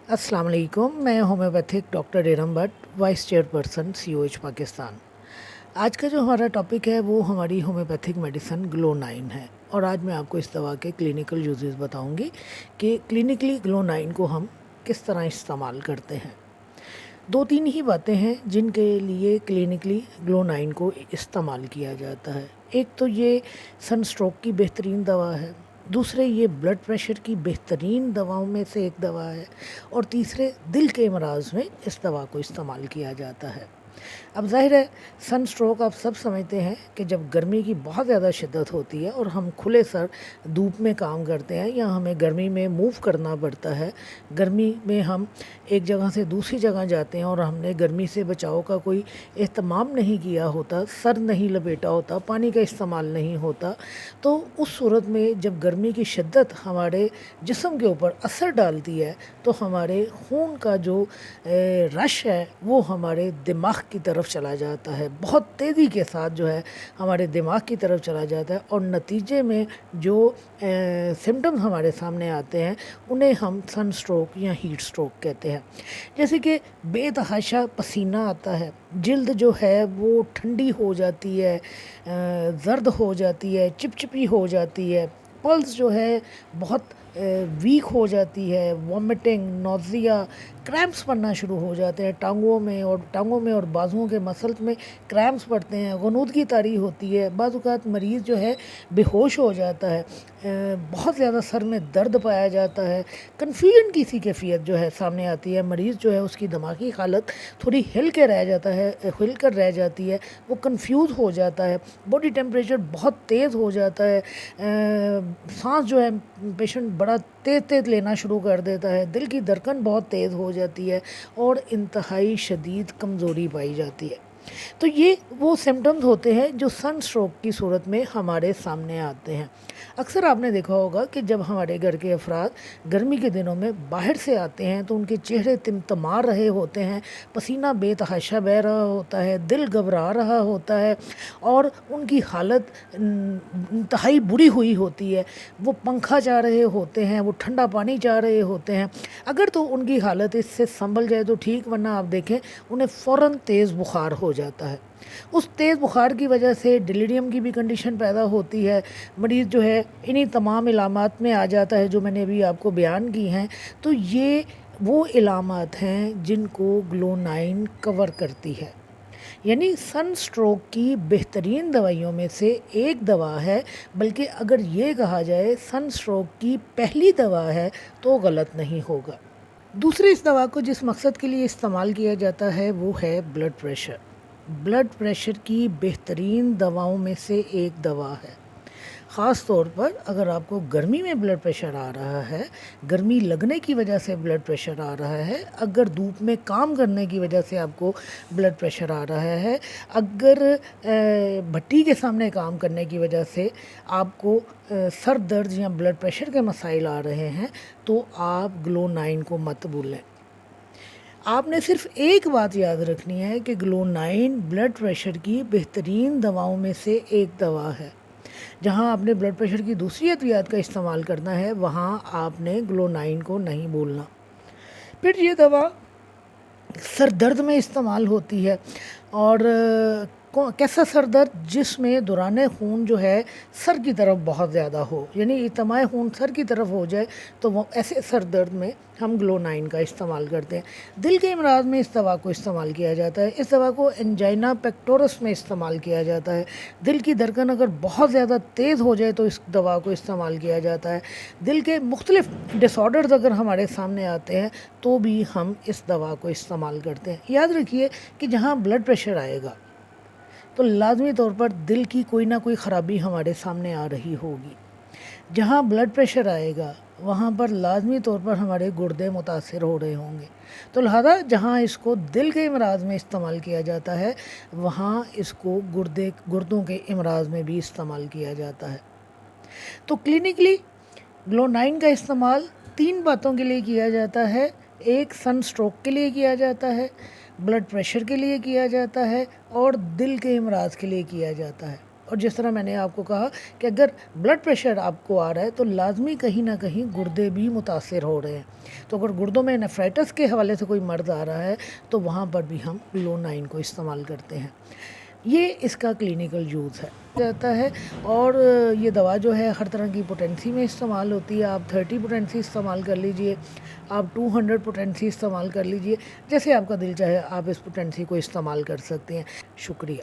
अस्सलाम वालेकुम। मैं homeopathic doctor Iram Bhatt, vice chairperson COH Pakistan. आज का जो हमारा टॉपिक है वो हमारी होम्योपैथिक मेडिसिन ग्लो9 है और आज मैं आपको इस दवा के क्लिनिकल यूजेस बताऊंगी कि क्लिनिकली ग्लो9 को हम किस तरह इस्तेमाल करते हैं। दो तीन ही बातें हैं जिनके लिए क्लिनिकली ग्लो9 को इस्तेमाल किया जाता है। एक तो ये सनस्ट्रोक की बेहतरीन दवा है, दूसरे ये ब्लड प्रेशर की बेहतरीन दवाओं में से एक दवा है और तीसरे दिल के अमराज में इस दवा को इस्तेमाल किया जाता है। अब ज़ाहिर है सन स्ट्रोक आप सब समझते हैं कि जब गर्मी की बहुत ज़्यादा शिद्दत होती है और हम खुले सर धूप में काम करते हैं या हमें गर्मी में मूव करना पड़ता है, गर्मी में हम एक जगह से दूसरी जगह जाते हैं और हमने गर्मी से बचाव का कोई एहतमाम नहीं किया होता, सर नहीं लपेटा होता, पानी का इस्तेमाल नहीं होता, तो उस सूरत में जब गर्मी की शिद्दत हमारे जिस्म के ऊपर असर डालती है तो हमारे खून का जो रश है वो हमारे दिमाग की तरफ चला जाता है, बहुत तेज़ी के साथ जो है हमारे दिमाग की तरफ चला जाता है और नतीजे में जो सिम्टम्स हमारे सामने आते हैं उन्हें हम सन स्ट्रोक या हीट स्ट्रोक कहते हैं। जैसे कि बेतहाशा पसीना आता है, जिल्द जो है वो ठंडी हो जाती है, ज़र्द हो जाती है, चिपचिपी हो जाती है, पल्स जो है बहुत वीक हो जाती है, वॉमिटिंग, नोज़िया, क्रैम्प्स पड़ना शुरू हो जाते हैं टांगों में और बाजुओं के मसल्स में क्रैम्प्स पड़ते हैं, गनूदगी तारी होती है, बाज़ औक़ात मरीज़ जो है बेहोश हो जाता है, बहुत ज़्यादा सर में दर्द पाया जाता है, कन्फ्यूजन की सी कैफियत जो है सामने आती है, मरीज़ जो है उसकी दिमागी हालत थोड़ी हिल कर रह जाती है, वो कन्फ्यूज़ हो जाता है, बॉडी टेम्परेचर बहुत तेज़ हो जाता है, सांस जो है पेशेंट बड़ा तेज़ लेना शुरू कर देता है, दिल की धड़कन बहुत तेज़ हो जाती है और इंतहाई शदीद कमज़ोरी पाई जाती है। तो ये वो सिम्टम्स होते हैं जो सन स्ट्रोक की सूरत में हमारे सामने आते हैं। अक्सर आपने देखा होगा कि जब हमारे घर के अफराद गर्मी के दिनों में बाहर से आते हैं तो उनके चेहरे तिमतमा रहे होते हैं, पसीना बेतहाशा बह रहा होता है, दिल घबरा रहा होता है और उनकी हालत इंतहाई बुरी हुई होती है। वो पंखा चाह रहे होते हैं, वो ठंडा पानी चाह रहे होते हैं। अगर तो उनकी हालत इससे संभल जाए तो ठीक, वरना आप देखें उन्हें फ़ौरन तेज़ बुखार हो जाता है। उस तेज़ बुखार की वजह से डिलीरियम की भी कंडीशन पैदा होती है, मरीज़ जो है इन्हीं तमाम इलामात में आ जाता है जो मैंने अभी आपको बयान की हैं। तो ये वो इलामात हैं जिनको ग्लो9 कवर करती है, यानी सन स्ट्रोक की बेहतरीन दवाइयों में से एक दवा है, बल्कि अगर ये कहा जाए सन स्ट्रोक की पहली दवा है तो गलत नहीं होगा। दूसरी इस दवा को जिस मकसद के लिए इस्तेमाल किया जाता है वो है ब्लड प्रेशर। ब्लड प्रेशर की बेहतरीन दवाओं में से एक दवा है। ख़ास तौर पर अगर आपको गर्मी में ब्लड प्रेशर आ रहा है, गर्मी लगने की वजह से ब्लड प्रेशर आ रहा है, अगर धूप में काम करने की वजह से आपको ब्लड प्रेशर आ रहा है, अगर भट्टी के सामने काम करने की वजह से आपको सर दर्द या ब्लड प्रेशर के मसाइल आ रहे हैं, तो आप ग्लो9 को मत भूलें। आपने सिर्फ एक बात याद रखनी है कि ग्लो9 ब्लड प्रेशर की बेहतरीन दवाओं में से एक दवा है। जहां आपने ब्लड प्रेशर की दूसरी अद्वियात का इस्तेमाल करना है वहां आपने ग्लो9 को नहीं भूलना। फिर ये दवा सर दर्द में इस्तेमाल होती है और कैसा सर दर्द जिसमें दौरान खून जो है सर की तरफ बहुत ज़्यादा हो, यानी इतमाए खून सर की तरफ हो जाए, तो वो ऐसे सर दर्द में हम ग्लो9 का इस्तेमाल करते हैं। दिल के अमराज में इस दवा को इस्तेमाल किया जाता है। इस दवा को एंजाइना पेक्टोरस में इस्तेमाल किया जाता है। दिल की धड़कन अगर बहुत ज़्यादा तेज़ हो जाए तो इस दवा को इस्तेमाल किया जाता है। दिल के मुख्तलिफ डिसऑर्डर्स अगर हमारे सामने आते हैं तो भी हम इस दवा को इस्तेमाल करते हैं। याद रखिए कि जहाँ ब्लड प्रेशर आएगा तो लाजमी तौर पर दिल की कोई ना कोई ख़राबी हमारे सामने आ रही होगी। जहाँ ब्लड प्रेशर आएगा वहाँ पर लाजमी तौर पर हमारे गुर्दे मुतासिर हो रहे होंगे, तो लिहाजा जहाँ इसको दिल के अमराज में इस्तेमाल किया जाता है वहाँ इसको गुर्दों के अमराज में भी इस्तेमाल किया जाता है। तो क्लिनिकली ग्लो9 का इस्तेमाल तीन बातों के लिए किया जाता है। एक, सन स्ट्रोक के लिए किया जाता है, ब्लड प्रेशर के लिए किया जाता है और दिल के अमराज के लिए किया जाता है। اور جس طرح میں نے آپ کو کہا کہ اگر بلڈ پریشر آپ کو آ رہا ہے تو لازمی کہیں نہ کہیں گردے بھی متاثر ہو رہے ہیں، تو اگر گردوں میں نیفرائٹس کے حوالے سے کوئی مرض آ رہا ہے تو وہاں پر بھی ہم گلو 9 کو استعمال کرتے ہیں۔ یہ اس کا کلینیکل یوز ہے جاتا ہے، اور یہ دوا جو ہے ہر طرح کی پوٹینسی میں استعمال ہوتی ہے۔ آپ 30 پوٹینسی استعمال کر لیجئے، آپ 200 پوٹینسی استعمال کر لیجئے، جیسے آپ کا دل چاہے آپ اس پوٹینسی کو استعمال کر سکتے ہیں۔ شکریہ۔